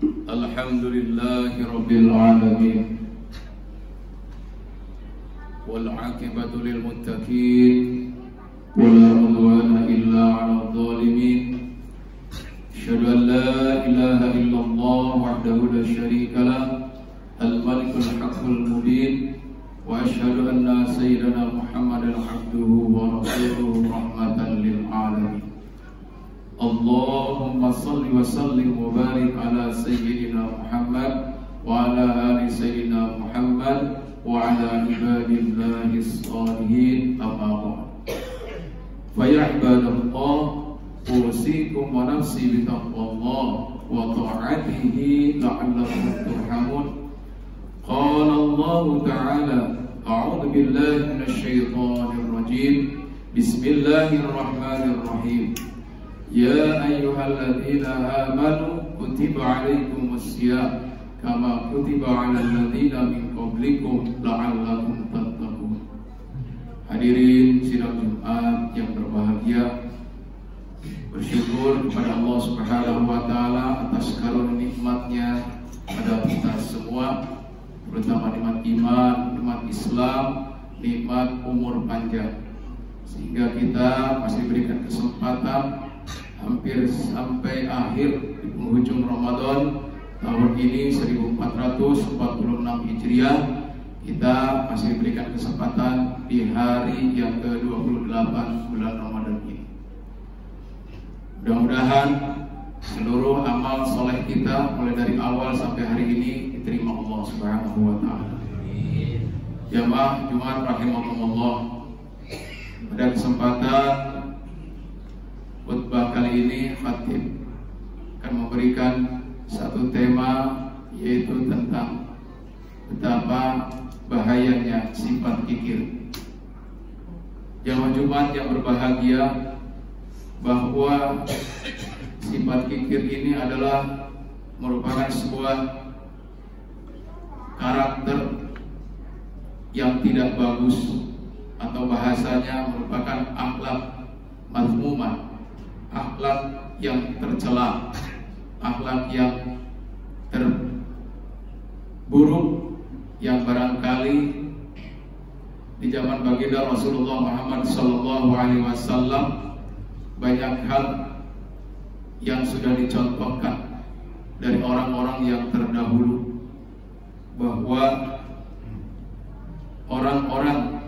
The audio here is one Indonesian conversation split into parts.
Alhamdulillahi Rabbil Alamin, wal aqibatu lil muttaqin, wala udwana illa 'alal zalimin. Asyhadu an la ilaha illallah wahdahu la syarika lah, al-malikul haqqul mubin, wa asyhadu anna sayyidana Muhammadan abduhu wa rasuluhu rahmatan lil alamin. Allahumma salli wa sallim wa barik ala sayyidina Muhammad wa ala ali sayyidina Muhammad wa ala ibadillahi s-salihin, amma ba'd. Fa ya ibadallah, usikum wa nafsi bi taqwallah wa ta'atihi la'allakum turhamun. Qala Allah ta'ala, a'udzu billahi minasy syaithanir rajim. Bismillahirrahmanirrahim. Ya ayyuhalladzina amanu kutiba alaikumus syiyam kama kutiba 'alal ladzina min qablikum la'allakum tattaqun. Hadirin sidang Jumat yang berbahagia, bersyukur kepada Allah Subhanahu wa taala atas karunia nikmatnya pada kita semua, terutama nikmat iman, nikmat Islam, nikmat umur panjang, sehingga kita masih diberikan kesempatan hampir sampai akhir di penghujung Ramadan tahun ini 1446 Hijriah. Kita masih diberikan kesempatan di hari yang ke-28 bulan Ramadan ini. Mudah-mudahan seluruh amal soleh kita mulai dari awal sampai hari ini diterima Allah Subhanahu wa taala. Jamaah Jumat rahimakumullah, pada kesempatan khutbah kali ini khatib akan memberikan satu tema, yaitu tentang betapa bahayanya sifat kikir. Jamaah Jumat yang berbahagia, bahwa sifat kikir ini adalah merupakan sebuah karakter yang tidak bagus, atau bahasanya merupakan akhlak mazmumah, akhlak yang tercela, akhlak yang terburuk, yang barangkali di zaman baginda Rasulullah Muhammad SAW banyak hal yang sudah dicontohkan dari orang-orang yang terdahulu, bahwa orang-orang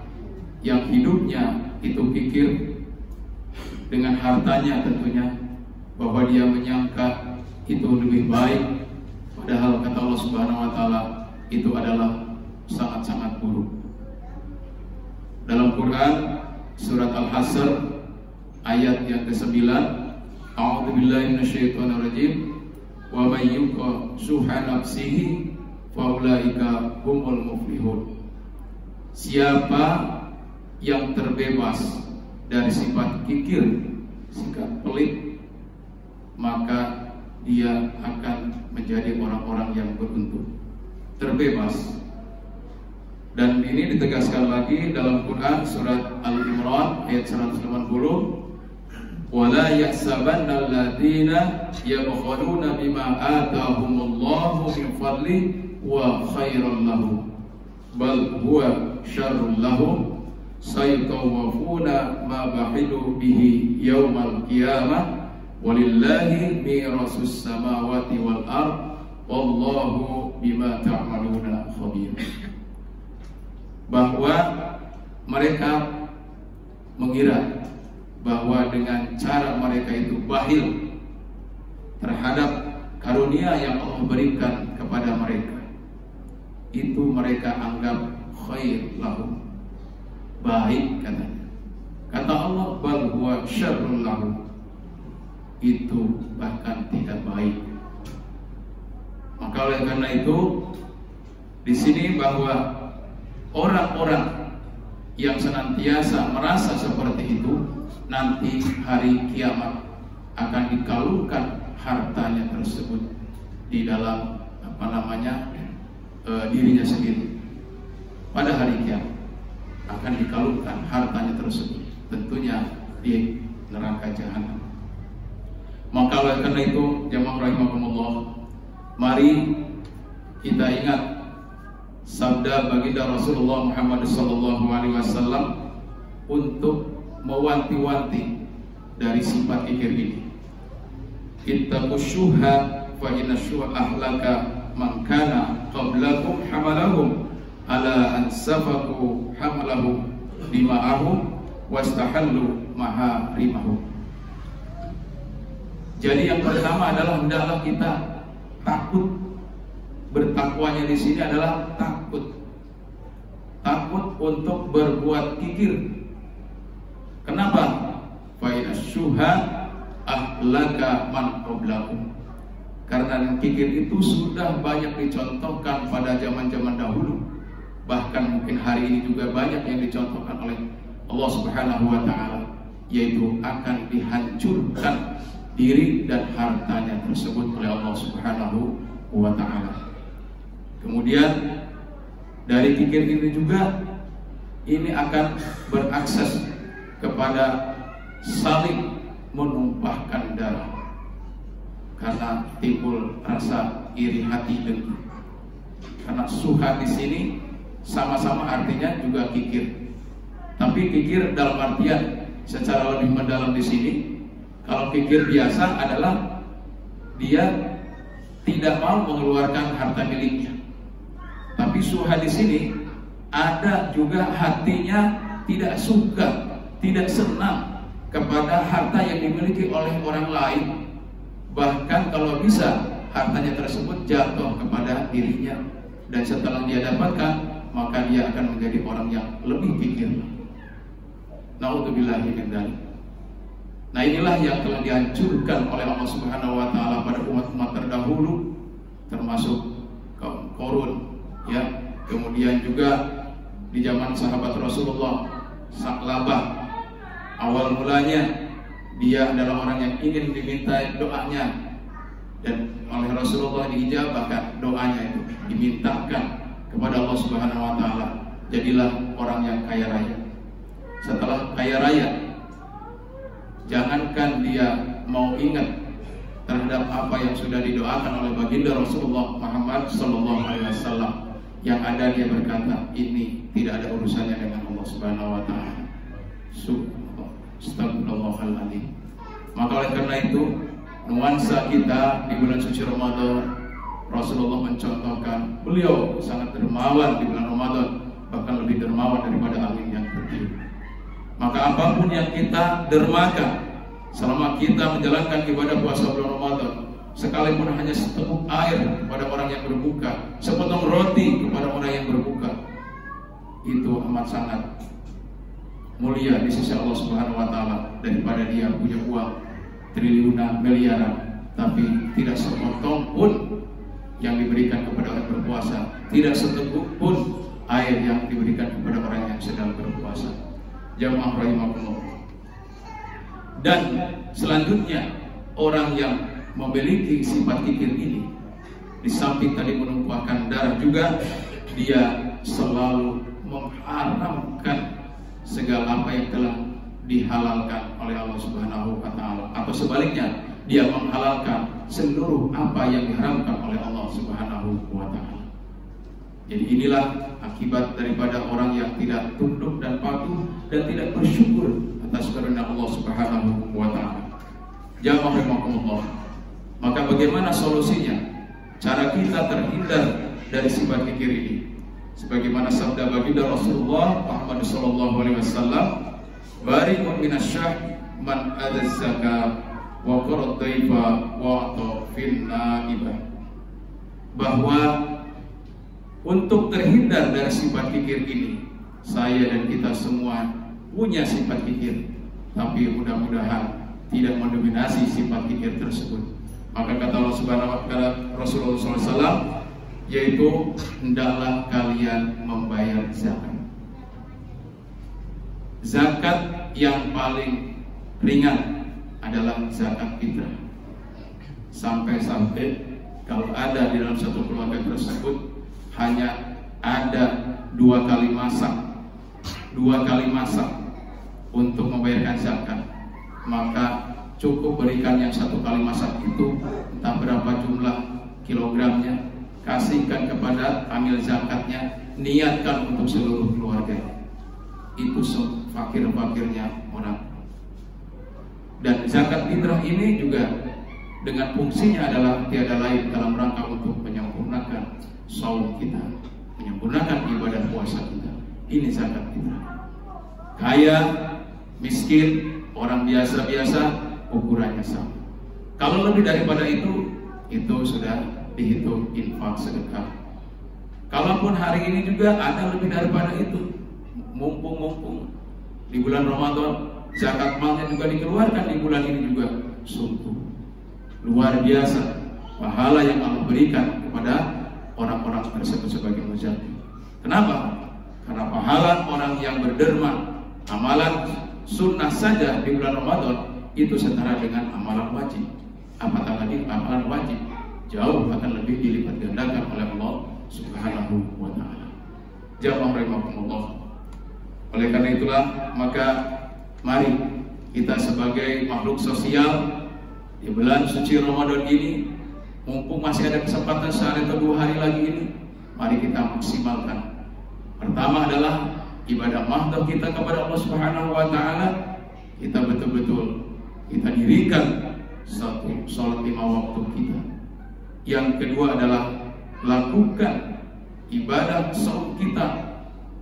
yang hidupnya itu kikir dengan hartanya tentunya, bahwa dia menyangka itu lebih baik, padahal kata Allah Subhanahu wa taala itu adalah sangat-sangat buruk. Dalam Quran surat Al-Hasr ayat yang ke-9, a'udzu billahi minasyaitonir rajim, wa may yuqa shuha nafsihi fa ulaika humul muflihun. Siapa yang terbebas dari sifat kikir, sikap pelit, maka dia akan menjadi orang-orang yang beruntung, terbebas. Dan ini ditegaskan lagi dalam Quran surat Al-Imran ayat 180, wala yahsabanna alladziina yabkhuluna bima aataahumullahu min fadli wa khairan lahum bal huwa syarrun lahum sayutawafuna ma bahilu bihi yaumal qiyamah walillahi mirasus samawati wal ard wallahu bima ta'maluna khabir. Bahwa mereka mengira bahwa dengan cara mereka itu bakhil terhadap karunia yang Allah berikan kepada mereka, itu mereka anggap khair lahum, baik katanya. Kata Allah, bal huwa syarrul lahum, itu bahkan tidak baik. Maka oleh karena itu di sini bahwa orang-orang yang senantiasa merasa seperti itu, nanti hari kiamat akan dikalungkan hartanya tersebut di dalam dirinya sendiri. Pada hari kiamat akan dikalungkan hartanya tersebut, tentunya di neraka jahanam. Maka oleh karena itu, jamaah rahimakumullah, mari kita ingat sabda baginda Rasulullah Muhammad SAW untuk mewanti-wanti dari sifat kikir ini. Ittaqus syuha fa inna syuha ahlaka man kana qablakum hamalahum ala an safaku hamalahum dima'ahum wastahallu maharimahum. Jadi yang pertama adalah hendaklah kita takut. Bertakwanya di sini adalah takut untuk berbuat kikir. Kenapa? Fa inna syuha ahlaka man qablakum. Karena kikir itu sudah banyak dicontohkan pada zaman-zaman dahulu. Bahkan mungkin hari ini juga banyak yang dicontohkan oleh Allah Subhanahu wa taala, yaitu akan dihancurkan diri dan hartanya tersebut oleh Allah Subhanahu wa taala. Kemudian dari kikir ini juga ini akan berakses kepada saling menumpahkan darah karena timbul rasa iri hati dengki. Karena suha di sini sama-sama artinya juga kikir. Tapi kikir dalam artian secara lebih mendalam di sini, kalau kikir biasa adalah dia tidak mau mengeluarkan harta miliknya. Tapi suha di sini ada juga hatinya tidak suka, tidak senang kepada harta yang dimiliki oleh orang lain. Bahkan kalau bisa hartanya tersebut jatuh kepada dirinya, dan setelah dia dapatkan maka dia akan menjadi orang yang lebih kikir. Na'udzubillahi min dzalik. Nah, inilah yang telah dihancurkan oleh Allah Subhanahu wa taala pada umat-umat terdahulu, termasuk kaum Qarun, ya. Kemudian juga di zaman sahabat Rasulullah, Sa'labah, awal mulanya dia adalah orang yang ingin diminta doanya, dan oleh Rasulullah diijabahkan doanya itu, dimintakan kepada Allah Subhanahu wa taala. Jadilah orang yang kaya raya. Setelah kaya raya, jangankan dia mau ingat terhadap apa yang sudah didoakan oleh baginda Rasulullah Muhammad SAW, yang ada dia berkata, ini tidak ada urusannya dengan Allah Subhanahu wa taala. Astagfirullahaladzim. Maka oleh karena itu, nuansa kita di bulan suci Ramadan, Rasulullah mencontohkan beliau sangat dermawan di bulan Ramadan, bahkan lebih dermawan daripada angin yang bertiup. Maka apapun yang kita dermakan selama kita menjalankan ibadah puasa bulan Ramadan, sekalipun hanya seteguk air kepada orang yang berbuka, sepotong roti kepada orang yang berbuka, itu amat sangat mulia di sisi Allah Subhanahu wa taala daripada dia punya uang triliunan, miliaran, tapi tidak sepotong pun yang diberikan kepada orang berpuasa, tidak seteguk pun air yang diberikan kepada orang yang sedang berpuasa. Jamaah rahimakumullah. Dan selanjutnya, orang yang memiliki sifat kikir ini, di samping tadi menumpahkan darah juga, dia selalu mengharamkan segala apa yang telah dihalalkan oleh Allah Subhanahu wa taala, atau sebaliknya, dia menghalalkan seluruh apa yang diharamkan oleh Allah Subhanahu wa taala. Jadi inilah akibat daripada orang yang tidak tunduk dan patuh dan tidak bersyukur atas karunia Allah Subhanahu wa taala. Jamaah rahimakumullah. Maka bagaimana solusinya? Cara kita terhindar dari sifat kikir ini, sebagaimana sabda baginda Rasulullah Muhammad SAW, bari'un minasyah man adzaka wa qarad daifa wa atafin naibah. Bahwa untuk terhindar dari sifat kikir ini, saya dan kita semua punya sifat kikir, tapi mudah-mudahan tidak mendominasi sifat kikir tersebut. Maka kata Allah Subhanahu wa taala, Rasulullah SAW, yaitu hendaklah kalian membayar zakat. Zakat yang paling ringan adalah zakat fitrah. Sampai-sampai kalau ada di dalam satu keluarga tersebut hanya ada 2 kali masak untuk membayarkan zakat, maka cukup berikan yang 1 kali masak itu, entah berapa jumlah kilogramnya, kasihkan kepada, ambil zakatnya, niatkan untuk seluruh keluarga. Itu fakir-fakirnya orang. Dan zakat fitrah ini juga dengan fungsinya adalah tiada lain dalam rangka untuk menyempurnakan saum kita, menyempurnakan ibadah puasa kita. Ini zakat fitrah. Kaya, miskin, orang biasa-biasa, ukurannya sama. Kalau lebih daripada itu sudah dihitung infak sedekah. Kalaupun hari ini juga ada lebih daripada itu, mumpung di bulan Ramadan, zakat malnya juga dikeluarkan di bulan ini juga, sungguh luar biasa pahala yang Allah berikan kepada orang-orang tersebut sebagai muzakir. Kenapa? Karena pahala orang yang berderma, amalan sunnah saja di bulan Ramadan itu setara dengan amalan wajib. Apatah lagi amalan wajib, jauh akan lebih dilipat gandakan oleh Allah Subhanahu wa ta'ala. Jamaah rahimakumullah. Oleh karena itulah, maka mari kita sebagai makhluk sosial di bulan suci Ramadan ini, mumpung masih ada kesempatan sehari atau 2 hari lagi ini, mari kita maksimalkan. Pertama adalah ibadah mahdoh kita kepada Allah Subhanahu wa ta'ala. Kita betul-betul kita dirikan satu sholat 5 waktu kita. Yang kedua adalah lakukan ibadah saum kita,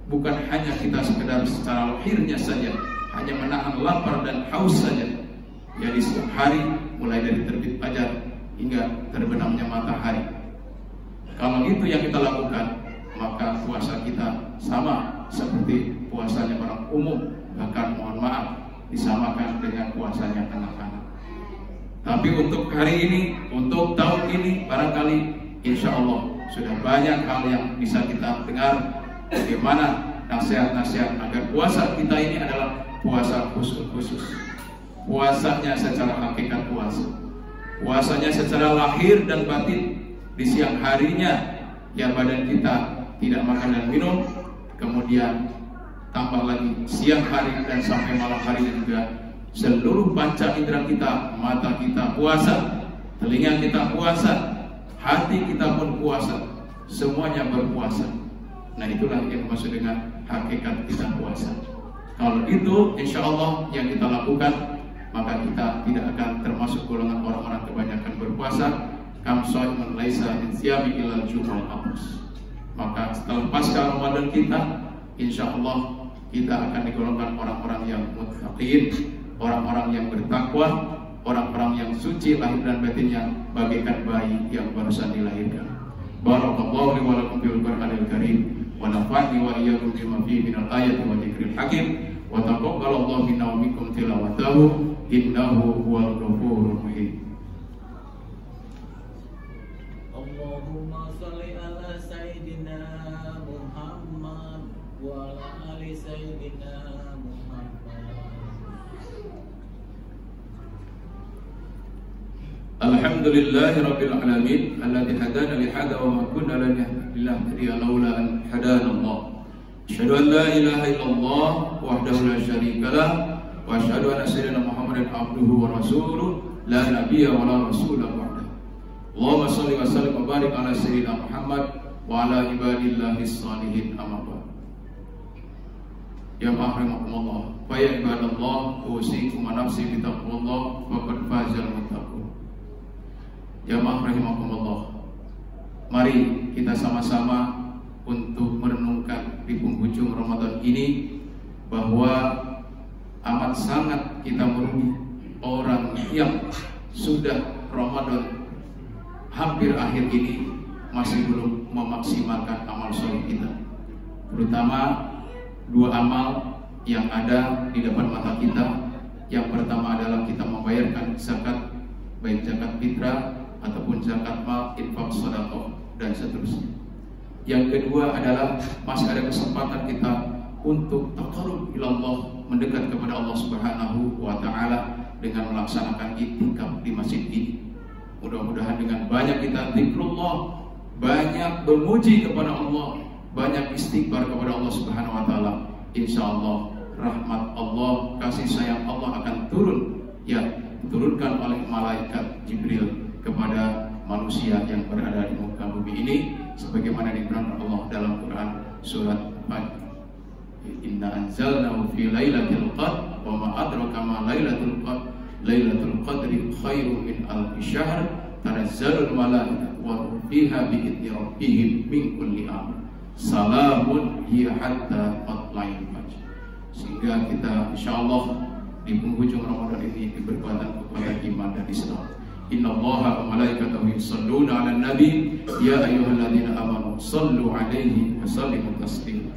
bukan hanya kita sekedar secara lahirnya saja, hanya menahan lapar dan haus saja. Jadi setiap hari mulai dari terbit fajar hingga terbenamnya matahari. Kalau itu yang kita lakukan, maka puasa kita sama seperti puasanya orang umum, bahkan mohon maaf disamakan dengan puasanya anak-anak. Tapi untuk hari ini, untuk tahun ini, barangkali insya Allah sudah banyak hal yang bisa kita dengar, bagaimana nasihat-nasihat agar puasa kita ini adalah puasa khusus. Puasanya secara hakikat puasa, puasanya secara lahir dan batin. Di siang harinya ya badan kita tidak makan dan minum, kemudian tambah lagi siang hari dan sampai malam hari juga seluruh panca indera kita, mata kita puasa, telinga kita puasa, hati kita pun puasa, semuanya berpuasa. Nah itulah yang maksud dengan hakikat kita puasa. Kalau itu insya Allah yang kita lakukan, maka kita tidak akan termasuk golongan orang-orang kebanyakan berpuasa. Kam shaimun laisa min siyami illal jum'al abus. Maka setelah pasca Ramadan kita, insya Allah kita akan digolongkan orang-orang yang muttaqin, orang-orang yang bertakwa, orang-orang yang suci lahir dan batinnya bagaikan bayi yang barusan dilahirkan. Barakallahu li wa lakum fil Qur'anil Karim wa nafa'ni wa iyyakum bima fihi minal ayati wa dzikril hakim wa taqabbalallahu minna wa minkum tilawatahu innahu huwal ghafurur rahim. Allahumma shalli ala sayyidina Muhammad wa ala ali sayyidina Muhammad. Alhamdulillahi rabbil alamin alladzi hadana li hada wa ma kunna lanahtadiya laula an hadana Allah. Asyhadu an la ilaha illallah wahdahu la syarika lah wa asyhadu anna sayyidina Muhammadan abduhu wa rasuluh la nabiyya wa la rasula ba'da. Allahumma shalli wa sallim wa barik ala sayyidina Muhammad wa ala ibadillahi shalihin amma ba'd. Ya ma'ahramukumullah wa ya ibadallah usikum wa nafsi bi taqwallah wa qad fazal muttaqun. Jamaah rahimakumullah, mari kita sama-sama untuk merenungkan di penghujung Ramadan ini bahwa amat sangat kita merugi orang yang sudah Ramadan hampir akhir ini masih belum memaksimalkan amal soleh kita, terutama 2 amal yang ada di depan mata kita. Yang pertama adalah kita membayarkan zakat, baik zakat fitrah ataupun zakat mal, infak, sedekah dan seterusnya. Yang kedua adalah masih ada kesempatan kita untuk taqarrub ilallah, mendekat kepada Allah Subhanahu wa ta'ala dengan melaksanakan iktikaf di masjid ini. Mudah-mudahan dengan banyak kita zikrullah, banyak memuji kepada Allah, banyak istighfar kepada Allah Subhanahu wa ta'ala, insyaallah rahmat Allah, kasih sayang Allah akan turun, ya, diturunkan oleh malaikat Jibril kepada manusia yang berada di muka bumi ini, sebagaimana diterangkan Allah dalam Quran surat Al-Fajr. Inna anzalnahu fi lailatul qadr wa ma adraka ma lailatul qadr. Lailatul qadri khairum min alfi syahr. Tanazzalul malaikatu wa ruh fiha bi idzni rabbihim min kulli amr. Salamun hiya hatta matla'il fajr. Sehingga kita insyaallah di penghujung Ramadan ini diberi kekuatan iman dan Islam. Innallaha wa malaikatahu yusholluna 'alan nabi ya ayyuhalladzina amanu shallu 'alaihi wa sallimu taslima.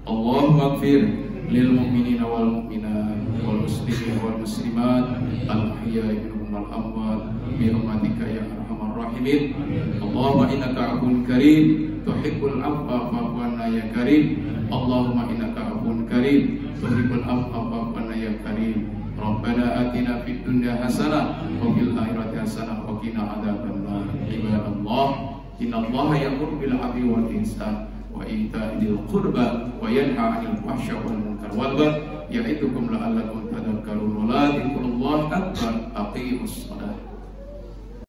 Allahumma ighfir lil mu'minina wal mu'minat wal muslimin wal muslimat al ahya'i minhum wal amwat bi rahmatika ya arhamar rahimin. Allahumma innaka 'afuwwun karim tuhibbul 'afwa fa'fu 'anna ya karim. Allahumma innaka 'afuwwun karim tuhibbul 'afwa fa'fu 'anna ya karim. Rabbana atina fid dunya hasanah wa fil akhirati hasanah wa qina adzabannar. Ibadallah, innallaha ya'muru bil 'adli wal ihsan wa ita'i dzil qurba wa yanha 'anil fahsya'i wal munkar wal baghi ya'idukum la'allakum tadhakkarun. Wa la dzikrullahi akbar. Aqimus shalah.